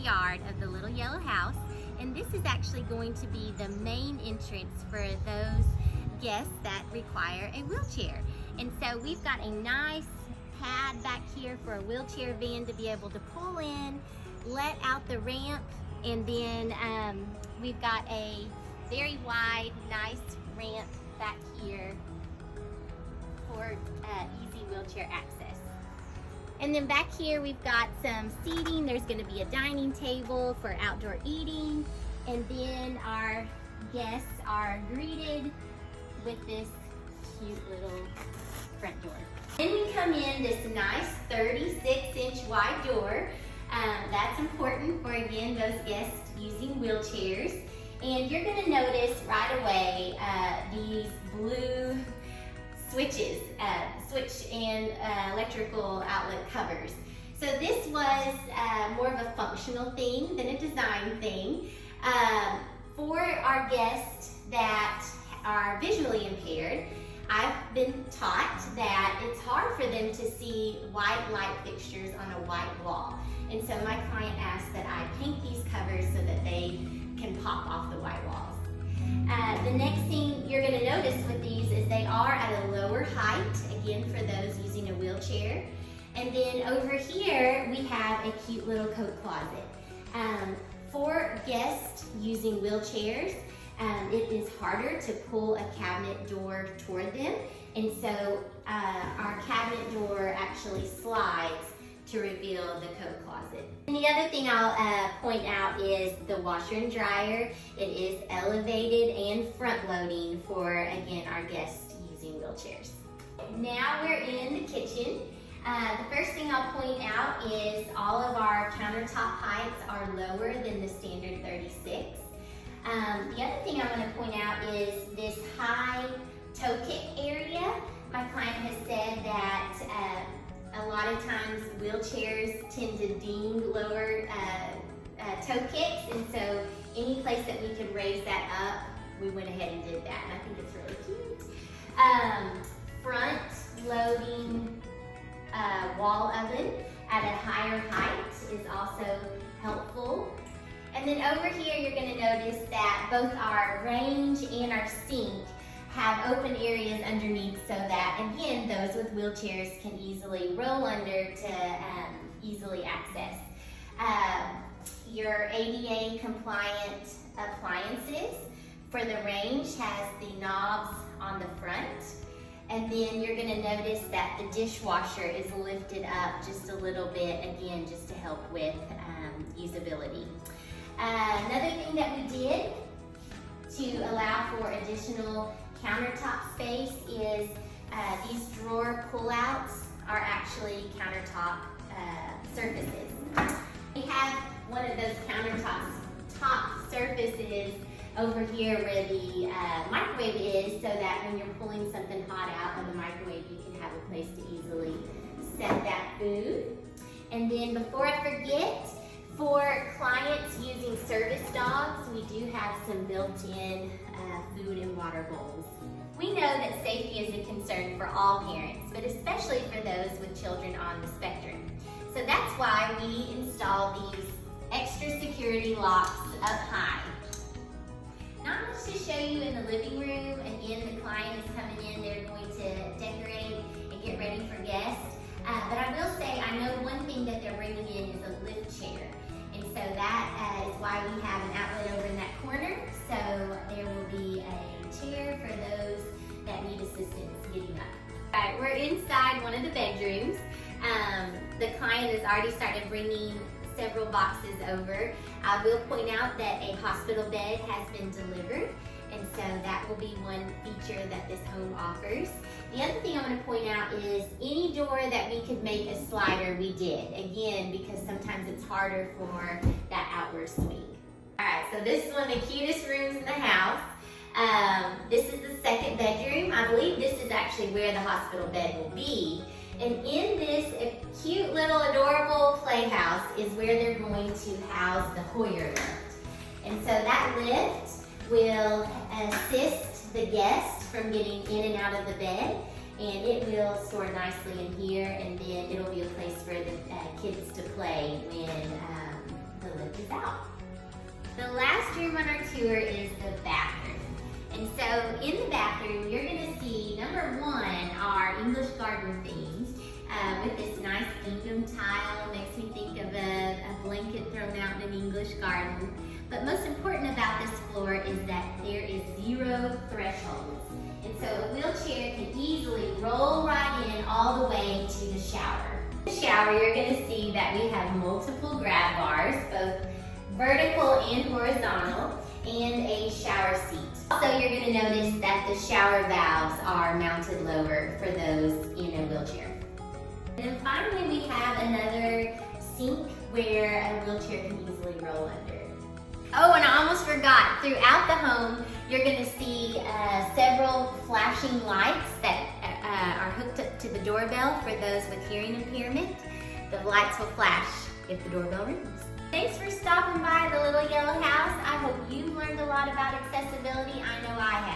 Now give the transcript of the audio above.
yard of the little yellow house, and this is actually going to be the main entrance for those guests that require a wheelchair. And so we've got a nice pad back here for a wheelchair van to be able to pull in, let out the ramp, and then we've got a very wide, nice ramp back here for easy wheelchair access. And then back here we've got some seating. There's going to be a dining table for outdoor eating, and then our guests are greeted with this cute little front door. Then we come in this nice 36-inch wide door. That's important for, again, those guests using wheelchairs. And you're going to notice right away these blue switches, switch and electrical outlet covers. So this was more of a functional thing than a design thing. For our guests that are visually impaired, I've been taught that it's hard for them to see white light fixtures on a white wall. And so my client asked that I paint these covers so that they can pop off the white walls. The next thing you're going to notice with these is they are at a lower height, again for those using a wheelchair. And then over here we have a cute little coat closet. For guests using wheelchairs, it is harder to pull a cabinet door toward them, and so our cabinet door actually slides to reveal the coat closet. And the other thing I'll point out is the washer and dryer. It is elevated and front loading for, again, our guests using wheelchairs. Now we're in the kitchen. The first thing I'll point out is all of our countertop heights are lower than the standard 36. The other thing I want to point out is this high toe kick area. My client has said that a lot of times wheelchairs tend to ding lower toe kicks, and so any place that we could raise that up, we went ahead and did that, and I think it's really cute. Front loading wall oven at a higher height is also helpful. And then over here you're going to notice that both our range and our sink have open areas underneath so that, again, those with wheelchairs can easily roll under to easily access. Your ADA compliant appliances for the range has the knobs on the front. And then you're going to notice that the dishwasher is lifted up just a little bit, again, just to help with usability. Another thing that we did to allow for additional countertop space is these drawer pullouts are actually countertop surfaces. We have one of those top surfaces over here where the microwave is, so that when you're pulling something hot out of the microwave, you can have a place to easily set that food. And then before I forget, for clients using service dogs, we do have some built-in food and water bowls. We know that safety is a concern for all parents, but especially for those with children on the spectrum. So that's why we install these extra security locks up high. Not much to show you in the living room. Again, the client is coming in, they're going to decorate and get ready for guests. But I will say, I know one thing that they're bringing in is a lift chair. And so that is why we have an outlet over in that corner. So there will be a chair for those that need assistance getting up. All right, we're inside one of the bedrooms. The client has already started bringing several boxes over. I will point out that a hospital bed has been delivered, and so that will be one feature that this home offers. The other thing I want to point out is any door that we could make a slider, we did. Again, because sometimes it's harder for that outward swing. All right, so this is one of the cutest rooms in the house. This is the second bedroom. I believe this is actually where the hospital bed will be. And in this cute little adorable playhouse is where they're going to house the Hoyer lift. And so that lift will assist the guest from getting in and out of the bed, and it will store nicely in here, and then it'll be a place for the kids to play when the lift is out. The last room on our tour is the bathroom. And so in the bathroom, you're gonna see, number one, our English garden themes with this nice gingham tile. Makes me think of a blanket thrown out in an English garden. But most important about this floor is that there is 0 thresholds. And so a wheelchair can easily roll right in all the way to the shower. In the shower, you're gonna see that we have multiple grab bars, both vertical and horizontal, and a shower seat. Also, you're gonna notice that the shower valves are mounted lower for those in a wheelchair. And then finally, we have another sink where a wheelchair can easily roll under. Oh, and I almost forgot, throughout the home, you're gonna see several flashing lights that are hooked up to the doorbell for those with hearing impairment. The lights will flash if the doorbell rings. Thanks for stopping by the Little Yellow House. I hope you've learned a lot about accessibility. I know I have.